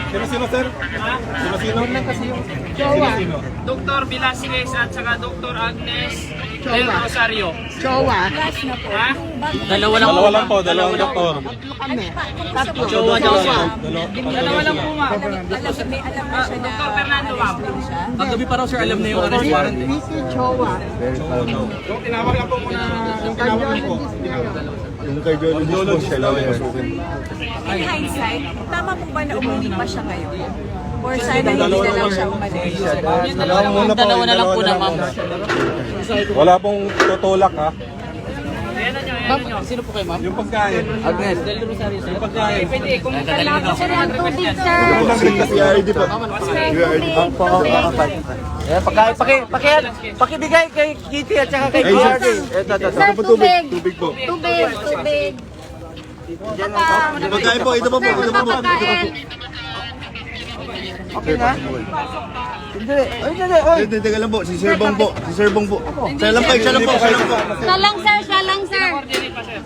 Sino, sir? Ha? Sino? Jowa. Dr. Velasquez at saka Dr. Agnes Del Rosario. Jowa. Ha? Dalawa lang po. Dalawang doktor. Tatlo kami. Tatlo. Jowa. Dalawa lang po, ma'am. Dr. Fernando, ma'am. Kagabi pa raw sir, alam na yung arrest warrant. VP Jowa. Yung tinawag lang po muna. Yung tinawag lang po. Yung cardiologist po siya lang yun. In hindsight, tama po ba na umuwi pa siya ngayon? Or sana hindi na lang siya umalis? Dalawa na lang po na ma'am. Wala pong tutulak ha. Ma'am, sino po kayo ma'am? Yung pagkain. Agnes. Del Rosario sir. Pwede, pwede. Kung kailangan ko sir, ang tubig, sir. CRD po. Pakibigay kay Kitty at saka kay PRD. Sir, tubig. Tubig po. Tubig. Pagkain po, ito pa po. Ito pa po. Okay na? Hindi, teka lang po. Si Sir Bong po. Si Sir Bong po. Siya lang po. Siya lang, sir. coordinate pa, sir.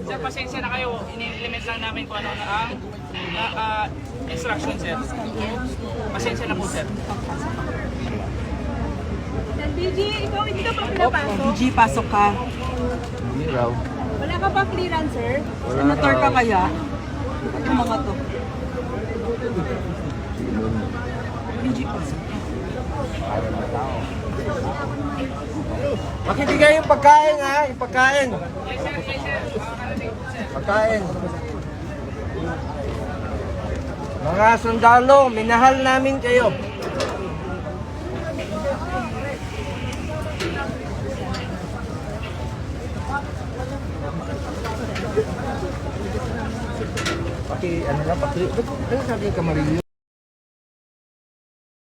Sir, pasensya na kayo. Ini-limit lang namin kung ano na ang instruction, sir. Pasensya na po, sir. BG, ikaw hindi ka pa pinapasok? BG, pasok ka. Wala ka pa clearance, sir? Senator ka kaya? Ang mga to. BG, pasok. Makibigay yung pagkain ha, yung pagkain. Yes, sir. Yes, sir. Nakarating po, sir. Pagkain. Mga sundalo, minahal namin kayo. Ano sabi ka Marillo?